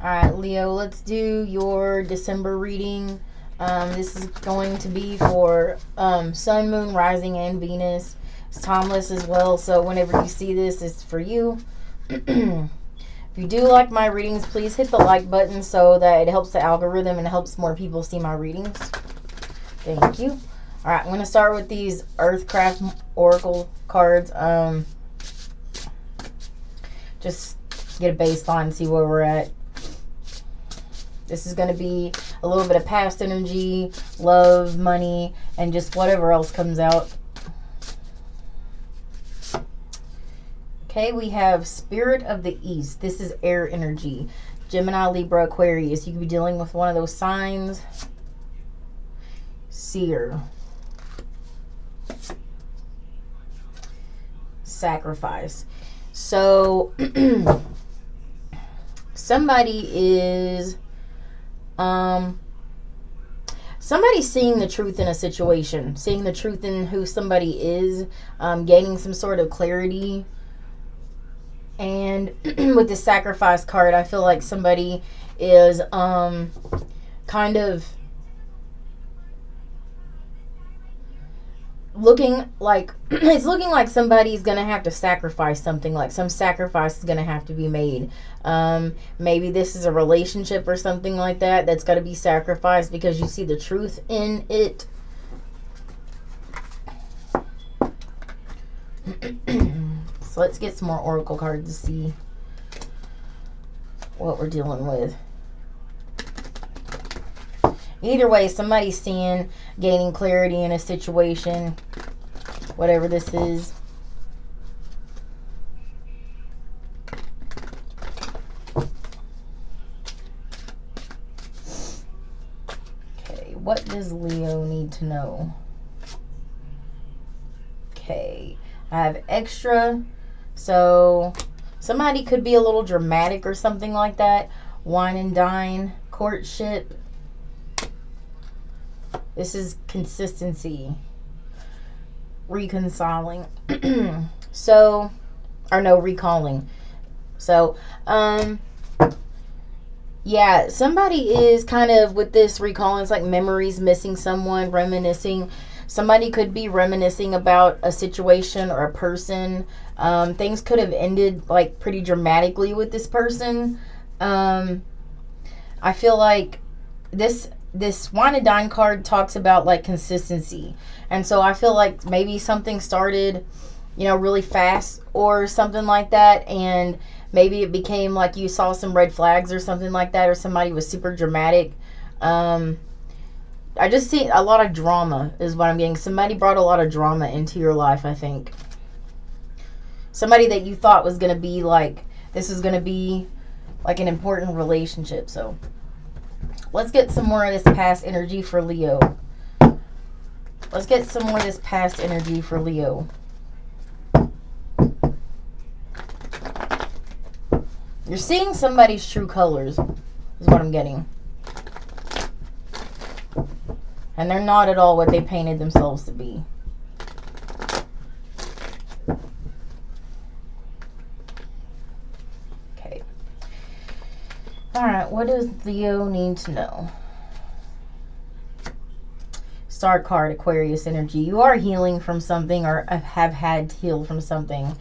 All right, Leo, let's do your December reading. This is going to be for Sun, Moon, Rising, and Venus. It's timeless as well, so whenever you see this, it's for you. If you do like my readings, please hit the like button so that it helps the algorithm and helps more people see my readings. Thank you. All right, I'm going to start with these Earthcraft Oracle cards. Just get a baseline and see where we're at. This is going to be a little bit of past energy, love, money, and just whatever else comes out. Okay, we have Spirit of the East. This is air energy. Gemini, Libra, Aquarius. You could be dealing with one of those signs. Seer. Sacrifice. So, somebody is... somebody's seeing the truth in a situation. Seeing the truth in who somebody is. Gaining some sort of clarity. And with the sacrifice card, I feel like somebody is kind of looking like it's looking like somebody's gonna have to sacrifice something, like some sacrifice is gonna have to be made. Maybe this is a relationship or something like that that's got to be sacrificed because you see the truth in it. So let's get some more oracle cards to see what we're dealing with. Either way, somebody's seeing, gaining clarity in a situation, whatever this is. Okay, what does Leo need to know? Okay, I have extra. So somebody could be a little dramatic or something like that. Wine and dine, courtship. This is consistency. Reconciling. So, or no, recalling. So, yeah, somebody is kind of with this recalling. It's like memories, missing someone, reminiscing. Somebody could be reminiscing about a situation or a person. Things could have ended like pretty dramatically with this person. I feel like this wine and dine card talks about like consistency. And so I feel like maybe something started, really fast or something like that. And maybe it became like you saw some red flags or something like that, or somebody was super dramatic. I just see a lot of drama is what I'm getting. Somebody brought a lot of drama into your life, I think. Somebody that you thought was going to be like, this is going to be like an important relationship. So let's get some more of this past energy for Leo. Let's get some more of this past energy for Leo. You're seeing somebody's true colors is what I'm getting. And they're not at all what they painted themselves to be. Okay. Alright, what does Leo need to know? Star card, Aquarius energy. You are healing from something or have had to heal from something.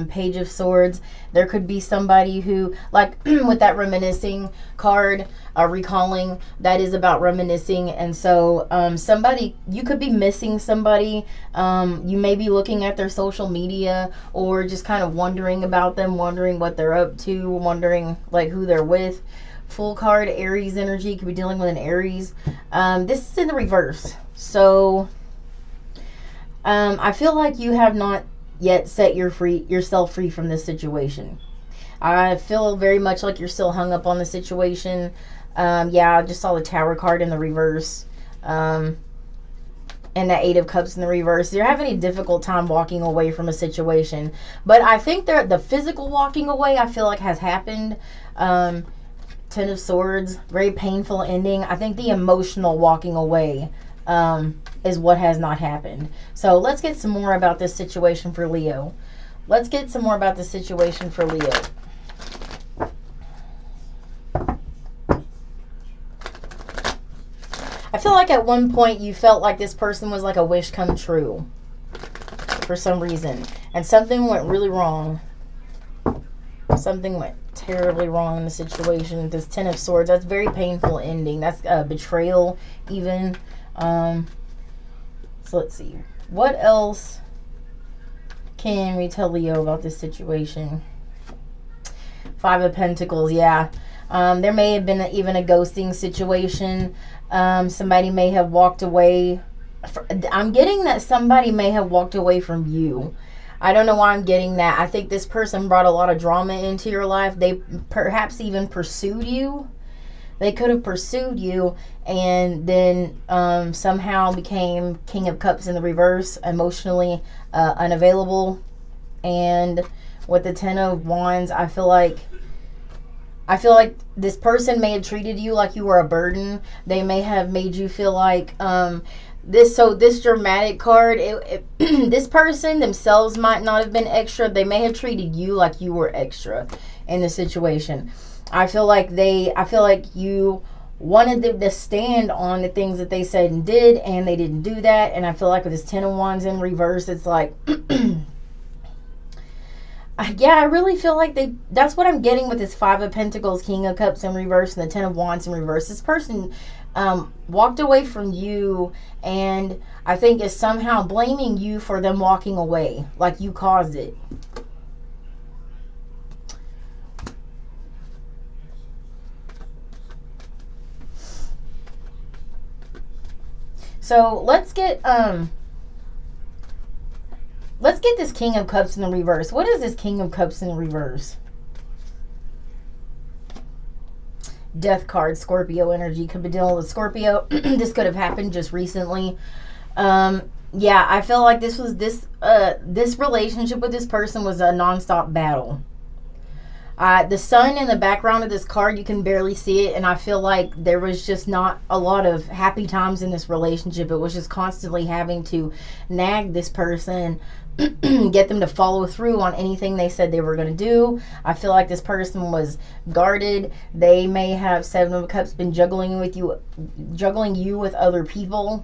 Page of Swords. There could be somebody who, like with that reminiscing card, recalling, that is about reminiscing. And so somebody, you could be missing somebody. You may be looking at their social media or just kind of wondering about them, wondering what they're up to, wondering like who they're with. Full card, Aries energy. Could be dealing with an Aries. This is in the reverse. So I feel like you have not yet set yourself free from this situation. I feel very much like you're still hung up on the situation. Yeah, I just saw the Tower card in the reverse. And the Eight of Cups in the reverse. You're having a difficult time walking away from a situation. But I think the physical walking away, I feel like has happened. Ten of Swords, very painful ending. I think the emotional walking away is what has not happened. So let's get some more about this situation for Leo. Let's get some more about the situation for Leo. feel like at one point you felt like this person was like a wish come true for some reason. And something went really wrong. Something went terribly wrong in the situation. This Ten of Swords, that's very painful ending. That's betrayal even. So let's see. What else can we tell Leo about this situation? Five of Pentacles, yeah. There may have been even a ghosting situation. Somebody may have walked away. I'm getting that somebody may have walked away from you. I don't know why I'm getting that. I think this person brought a lot of drama into your life. They perhaps even pursued you. They could have pursued you and then somehow became King of Cups in the reverse, emotionally unavailable. And with the Ten of Wands, I feel like this person may have treated you like you were a burden. They may have made you feel like this dramatic card, this person themselves might not have been extra. They may have treated you like you were extra in the situation. I feel like you wanted them to stand on the things that they said and did, and they didn't do that. And I feel like with this Ten of Wands in reverse, it's like yeah, I really feel like that's what I'm getting with this Five of Pentacles, King of Cups in reverse, and the Ten of Wands in reverse. This person walked away from you, and I think is somehow blaming you for them walking away, like you caused it. So let's get this King of Cups in the reverse. What is this King of Cups in the reverse? Death card, Scorpio energy. Could be dealing with Scorpio. This could have happened just recently. Yeah, I feel like this relationship with this person was a nonstop battle. The sun in the background of this card, you can barely see it, and I feel like there was just not a lot of happy times in this relationship. It was just constantly having to nag this person, get them to follow through on anything they said they were going to do. I feel like this person was guarded. They may have, Seven of Cups, been juggling you with other people.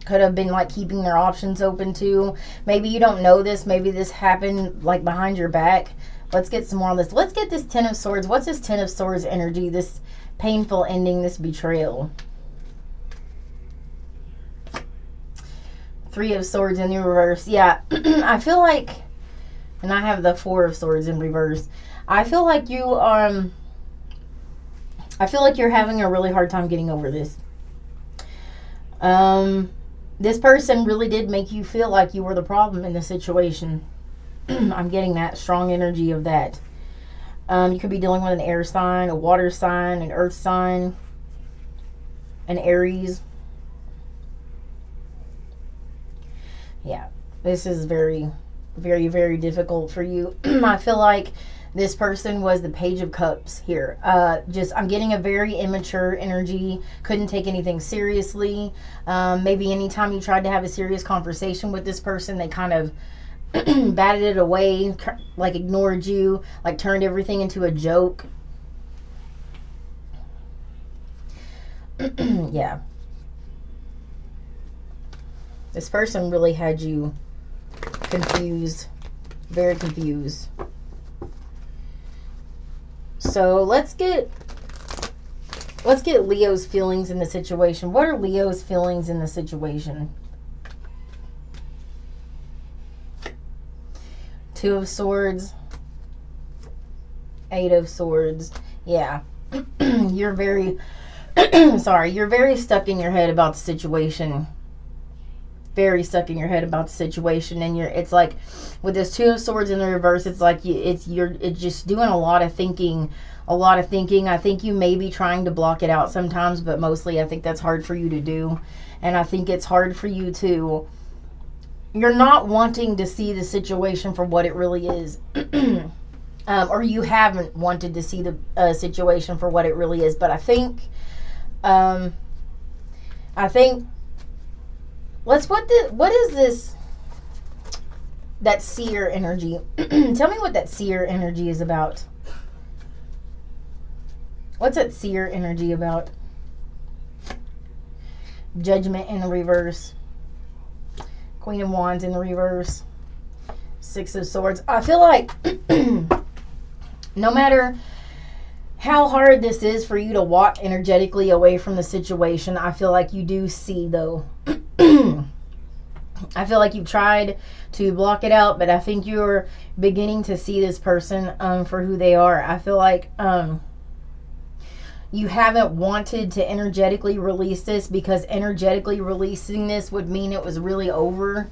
Could have been like keeping their options open too. Maybe you don't know this. Maybe this happened like behind your back. Let's get some more on this. Let's get this Ten of Swords. What's this Ten of Swords energy? This painful ending, this betrayal. Three of Swords in the reverse. Yeah, I feel like, and I have the Four of Swords in reverse. I feel like you're having a really hard time getting over this. This person really did make you feel like you were the problem in the situation. I'm getting that strong energy of that. You could be dealing with an air sign, a water sign, an earth sign, an Aries. Yeah, this is very, very, very difficult for you. I feel like this person was the Page of Cups here. I'm getting a very immature energy. Couldn't take anything seriously. Maybe anytime you tried to have a serious conversation with this person, they kind of batted it away, like ignored you, like turned everything into a joke. Yeah. This person really had you confused, very confused. So let's get Leo's feelings in the situation. What are Leo's feelings in the situation? Two of Swords, Eight of Swords. Yeah. You're very sorry, you're very stuck in your head about the situation. Very stuck in your head about the situation, and it's like with this Two of Swords in the reverse, it's like it's just doing a lot of thinking. I think you may be trying to block it out sometimes, but mostly I think that's hard for you to do. And I think it's hard for you to, you're not wanting to see the situation for what it really is. Or you haven't wanted to see the situation for what it really is. But I think what is this, that seer energy? Tell me what that seer energy is about. What's that seer energy about? Judgment in the reverse. Queen of Wands in the reverse. Six of Swords. I feel like no matter how hard this is for you to walk energetically away from the situation, I feel like you do see, though. I feel like you've tried to block it out, but I think you're beginning to see this person for who they are. I feel like you haven't wanted to energetically release this, because energetically releasing this would mean it was really over.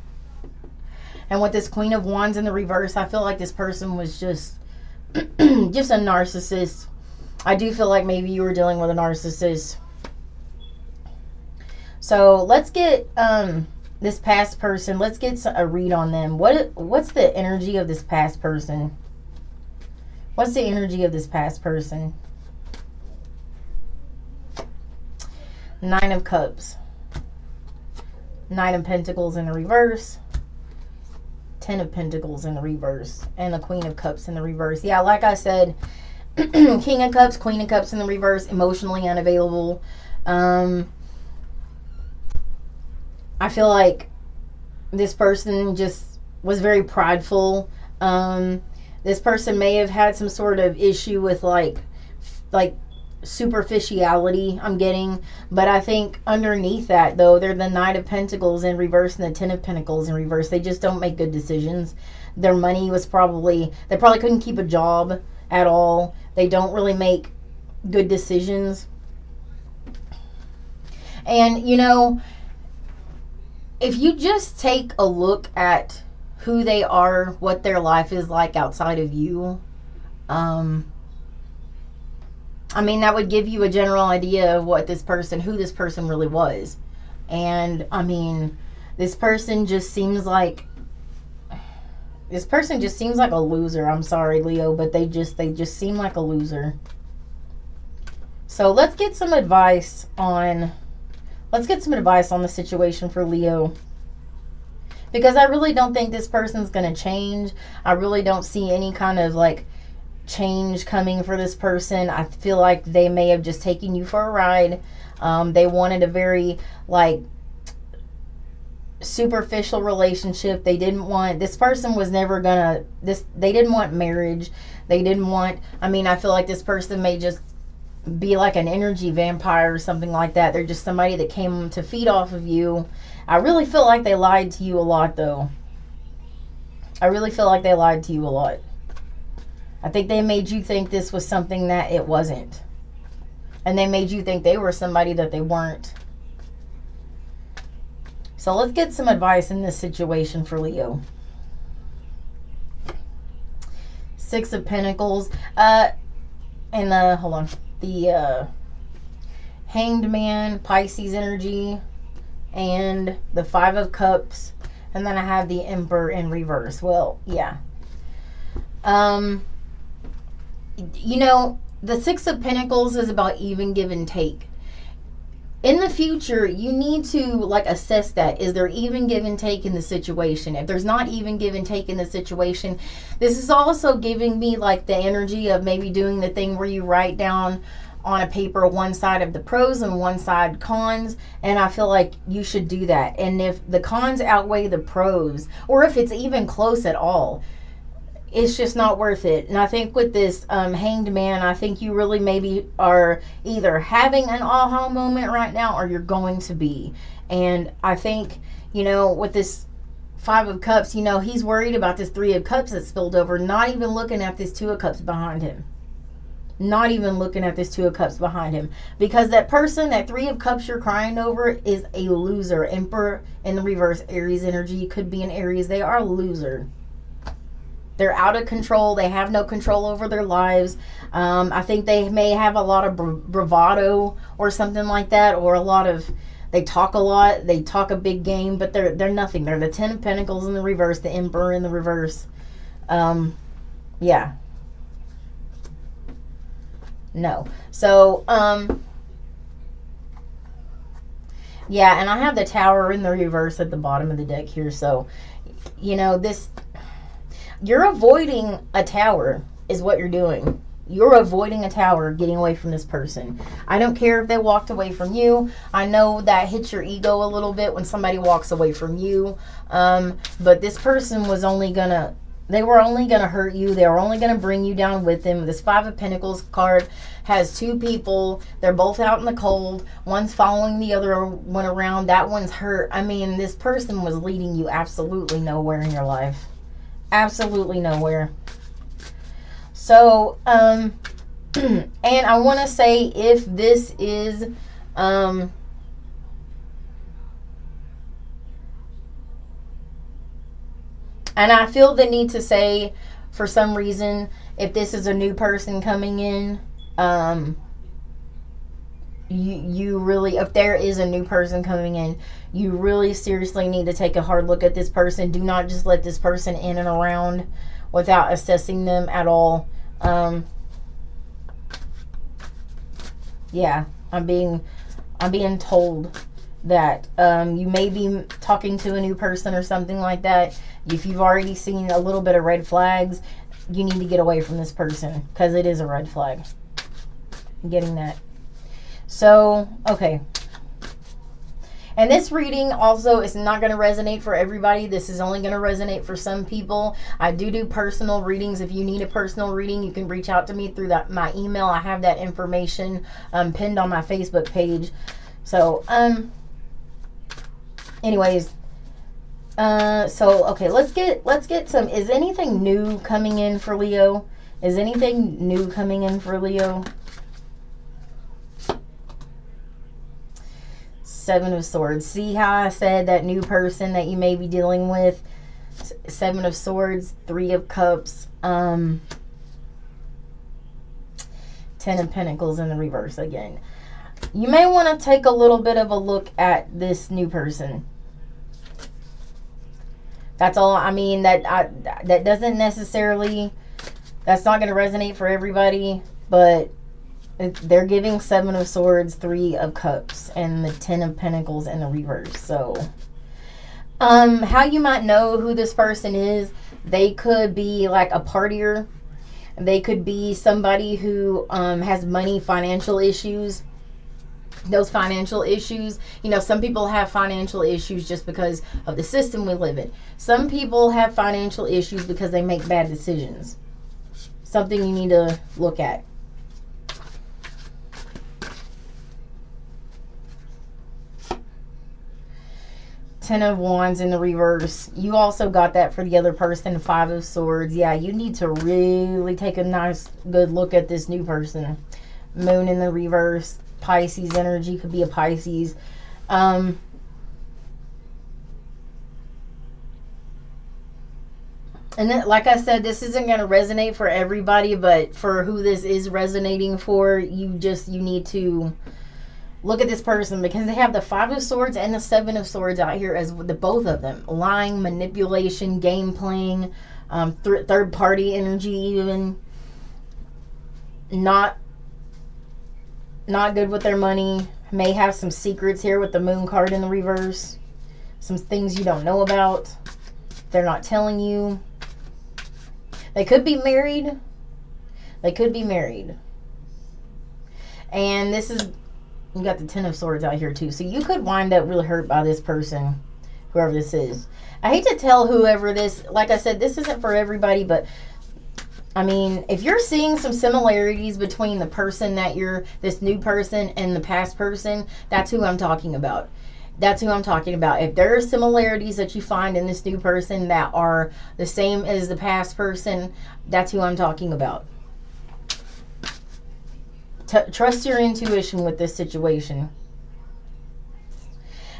And with this Queen of Wands in the reverse, I feel like this person was just just a narcissist. I do feel like maybe you were dealing with a narcissist. So let's get this past person. Let's get a read on them. What's the energy of this past person? What's the energy of this past person? Nine of Cups. Nine of Pentacles in the reverse. Ten of Pentacles in the reverse. And the Queen of Cups in the reverse. Yeah, like I said, King of Cups, Queen of Cups in the reverse. Emotionally unavailable. I feel like this person just was very prideful. This person may have had some sort of issue with like superficiality, I'm getting. But I think underneath that, though, they're the Knight of Pentacles in reverse and the Ten of Pentacles in reverse. They just don't make good decisions. Their money was they probably couldn't keep a job at all. They don't really make good decisions. And, you know, if you just take a look at who they are, what their life is like outside of you, I mean, that would give you a general idea of who this person really was. And, I mean, this person just seems like a loser. I'm sorry, Leo, but they just seem like a loser. So let's get some advice on the situation for Leo. Because I really don't think this person's going to change. I really don't see any kind of like change coming for this person. I feel like they may have just taken you for a ride. They wanted a very like superficial relationship. They didn't want, this person was never gonna, they didn't want marriage. They didn't want, I mean, I feel like this person may just be like an energy vampire or something like that. They're just somebody that came to feed off of you. I really feel like they lied to you a lot, though. I really feel like they lied to you a lot. I think they made you think this was something that it wasn't. And they made you think they were somebody that they weren't. So let's get some advice in this situation for Leo. Six of Pentacles. And the Hanged Man, Pisces energy, and the Five of Cups. And then I have the Emperor in reverse. Well, yeah. You know, the Six of Pentacles is about even give and take. In the future, you need to like assess that. Is there even give and take in the situation? If there's not even give and take in the situation, this is also giving me like the energy of maybe doing the thing where you write down on a paper one side of the pros and one side cons. And I feel like you should do that. And if the cons outweigh the pros, or if it's even close at all, it's just not worth it. And I think with this Hanged Man, I think you really maybe are either having an aha moment right now, or you're going to be. And I think, you know, with this Five of Cups, you know, he's worried about this Three of Cups that spilled over, not even looking at this Two of Cups behind him. Not even looking at this Two of Cups behind him. Because that person, that Three of Cups you're crying over, is a loser. Emperor in the reverse, Aries energy. Could be an Aries. They are a loser. They're out of control. They have no control over their lives. I think they may have a lot of bravado or something like that, or a lot of, they talk a lot. They talk a big game, but they're nothing. They're the Ten of Pentacles in the reverse, the Emperor in the reverse. Yeah. No. So, yeah, and I have the Tower in the reverse at the bottom of the deck here. So, you know, you're avoiding a tower is what you're doing. you're avoiding a tower, getting away from this person. I don't care if they walked away from you. I know that hits your ego a little bit when somebody walks away from you. But this person was only gonna, they were only gonna hurt you. They were only gonna bring you down with them. This Five of Pentacles card has two people. They're both out in the cold. One's following the other one around. That one's hurt. I mean, this person was leading you absolutely nowhere in your life. Absolutely nowhere. So, and I want to say, if this is, and I feel the need to say, for some reason, if this is a new person coming in, you really, if there is a new person coming in, you really seriously need to take a hard look at this person. Do not just let this person in and around without assessing them at all. Yeah, I'm being told that you may be talking to a new person or something like that. If you've already seen a little bit of red flags, you need to get away from this person, because it is a red flag. I'm getting that. So, okay. And this reading also is not going to resonate for everybody. This is only going to resonate for some people. I do personal readings. If you need a personal reading, you can reach out to me through my email. I have that information pinned on my Facebook page. So, anyways, so okay, let's get some. Is anything new coming in for Leo? Is anything new coming in for Leo? Seven of Swords. See how I said that new person that you may be dealing with? Seven of Swords, Three of Cups, Ten of Pentacles in the reverse again. You may want to take a little bit of a look at this new person. That's all. I mean, that doesn't necessarily, that's not going to resonate for everybody, but they're giving Seven of Swords, Three of Cups, and the Ten of Pentacles in the reverse. So, how you might know who this person is, they could be like a partier. They could be somebody who has money, financial issues. Those financial issues, you know, some people have financial issues just because of the system we live in. Some people have financial issues because they make bad decisions. Something you need to look at. Ten of Wands in the reverse. You also got that for the other person. Five of Swords. Yeah, you need to really take a nice, good look at this new person. Moon in the reverse. Pisces energy. Could be a Pisces. And then, like I said, this isn't going to resonate for everybody, but for who this is resonating for, you need to look at this person, because they have the Five of Swords and the Seven of Swords out here as the both of them. Lying, manipulation, game playing, third party energy, even not good with their money. May have some secrets here with the Moon card in the reverse. Some things you don't know about. They're not telling you. They could be married. They could be married. And this is, you got the Ten of Swords out here too. So you could wind up really hurt by this person, whoever this is. I hate to tell whoever this, like I said, this isn't for everybody, but I mean, if you're seeing some similarities between the person that this new person and the past person, that's who I'm talking about. That's who I'm talking about. If there are similarities that you find in this new person that are the same as the past person, that's who I'm talking about. Trust your intuition with this situation.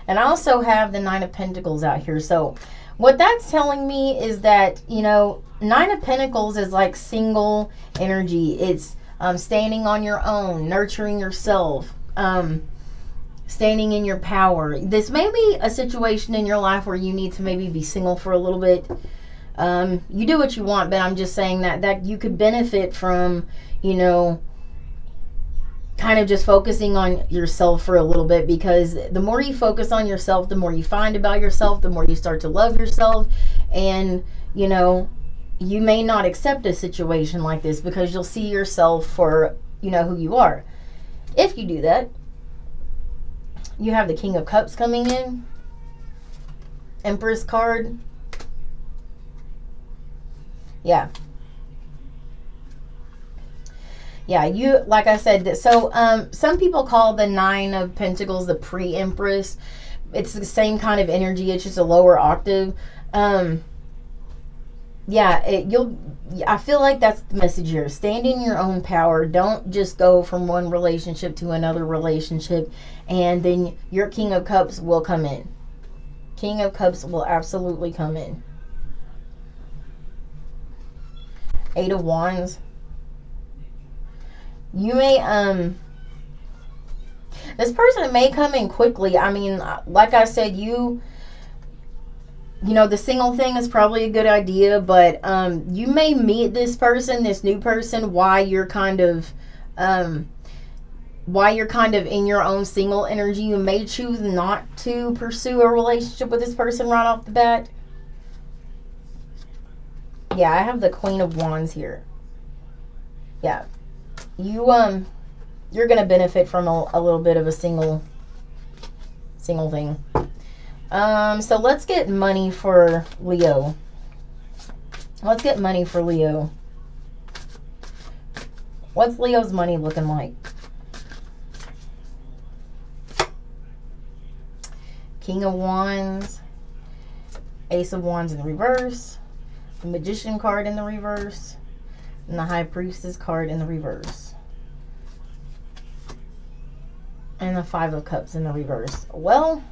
And I also have the Nine of Pentacles out here. So what that's telling me is that, you know, Nine of Pentacles is like single energy. It's standing on your own, nurturing yourself, standing in your power. This may be a situation in your life where you need to maybe be single for a little bit. You do what you want, but I'm just saying that you could benefit from, you know, kind of just focusing on yourself for a little bit, because the more you focus on yourself, the more you find about yourself, the more you start to love yourself. And, you know, you may not accept a situation like this because you'll see yourself for, who you are. If you do that, you have the King of Cups coming in, Empress card. Yeah. Yeah, like I said, so some people call the Nine of Pentacles the pre-Empress. It's the same kind of energy, it's just a lower octave. Yeah, I feel like that's the message here. Stand in your own power. Don't just go from one relationship to another relationship, and then your King of Cups will come in. King of Cups will absolutely come in. Eight of Wands. You may, this person may come in quickly. I mean, like I said, the single thing is probably a good idea, but you may meet this person, this new person, while you're kind of in your own single energy. You may choose not to pursue a relationship with this person right off the bat. Yeah, I have the Queen of Wands here. Yeah. You're going to benefit from a little bit of a single thing. So let's get money for Leo. Let's get money for Leo. What's Leo's money looking like? King of Wands, Ace of Wands in the reverse, the Magician card in the reverse, and the High Priestess card in the reverse. And the Five of Cups in the reverse. Well,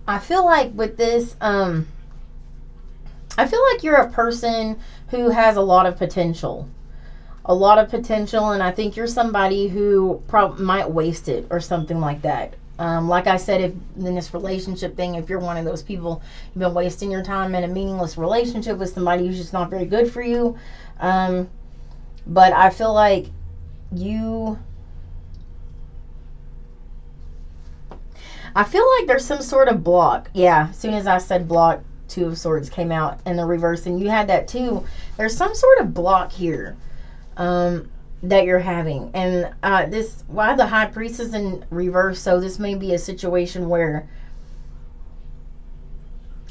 I feel like with this, I feel like you're a person who has a lot of potential. A lot of potential, and I think you're somebody who might waste it or something like that. Like I said, if in this relationship thing, if you're one of those people, you've been wasting your time in a meaningless relationship with somebody who's just not very good for you. But I feel like there's some sort of block. Yeah, as soon as I said block, Two of Swords came out in the reverse, and you had that too. There's some sort of block here that you're having. And why the High Priestess in reverse, so this may be a situation where,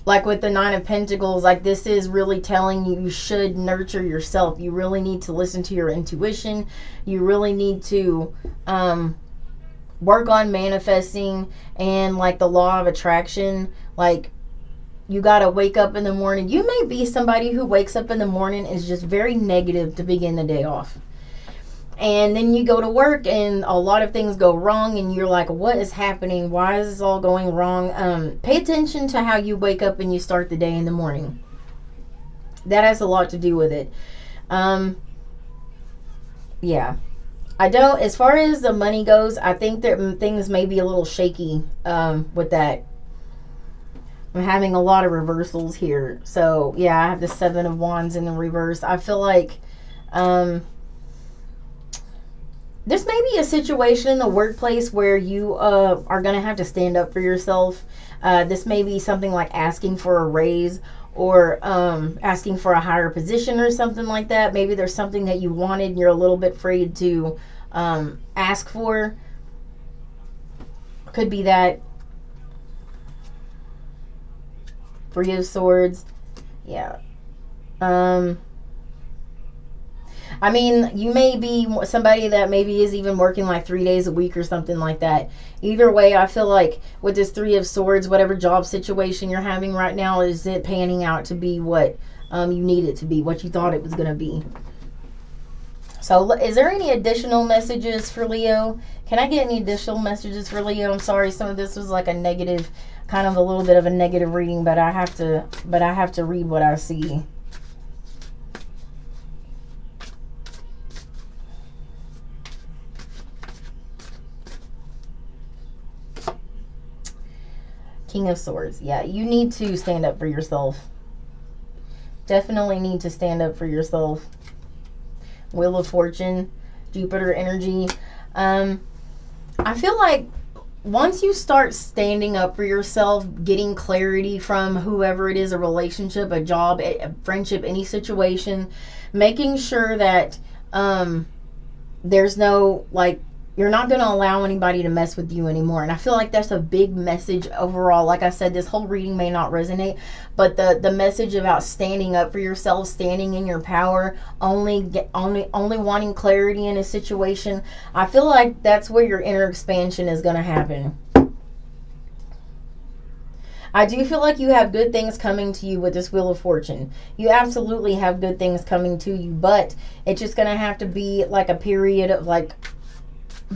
like with the Nine of Pentacles, like this is really telling you should nurture yourself. You really need to listen to your intuition. You really need to work on manifesting and like the law of attraction. Like you got to wake up in the morning. You may be somebody who wakes up in the morning is just very negative to begin the day off. And then you go to work and a lot of things go wrong and you're like, what is happening? Why is this all going wrong? Pay attention to how you wake up and you start the day in the morning. That has a lot to do with it. Yeah. As far as the money goes, I think that things may be a little shaky with that. I'm having a lot of reversals here. So, yeah, I have the Seven of Wands in the reverse. I feel like this may be a situation in the workplace where you are going to have to stand up for yourself. This may be something like asking for a raise or asking for a higher position or something like that. Maybe there's something that you wanted and you're a little bit afraid to ask for. Could be that. Three of Swords. Yeah. I mean, you may be somebody that maybe is even working like 3 days a week or something like that. Either way, I feel like with this Three of Swords, whatever job situation you're having right now, is it panning out to be what you need it to be, what you thought it was going to be. So is there any additional messages for Leo? Can I get any additional messages for Leo? I'm sorry, some of this was like a negative, kind of a little bit of a negative reading, but I have to read what I see. King of Swords. Yeah, you need to stand up for yourself. Definitely need to stand up for yourself. Wheel of Fortune, Jupiter energy. I feel like once you start standing up for yourself, getting clarity from whoever it is, a relationship, a job, a friendship, any situation, making sure that there's no, like, you're not going to allow anybody to mess with you anymore. And I feel like that's a big message overall. Like I said, this whole reading may not resonate, but the message about standing up for yourself, standing in your power, only wanting clarity in a situation, I feel like that's where your inner expansion is going to happen. I do feel like you have good things coming to you with this Wheel of Fortune. You absolutely have good things coming to you, but it's just going to have to be like a period of like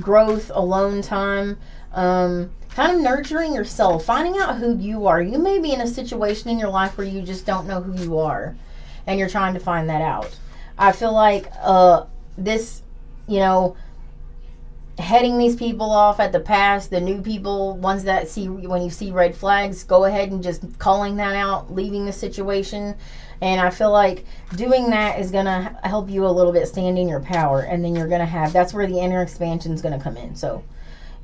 growth, alone time, kind of nurturing yourself, finding out who you are. You may be in a situation in your life where you just don't know who you are, and you're trying to find that out. I feel like this, you know, heading these people off at the past, the new people, ones that see, when you see red flags, go ahead and just calling that out, leaving the situation. And I feel like doing that is going to help you a little bit stand in your power. And then you're going to have, that's where the inner expansion is going to come in. So,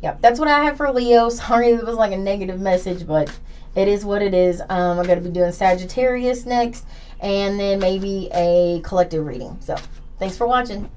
yeah, that's what I have for Leo. Sorry it was like a negative message, but it is what it is. I'm going to be doing Sagittarius next, and then maybe a collective reading. So, thanks for watching.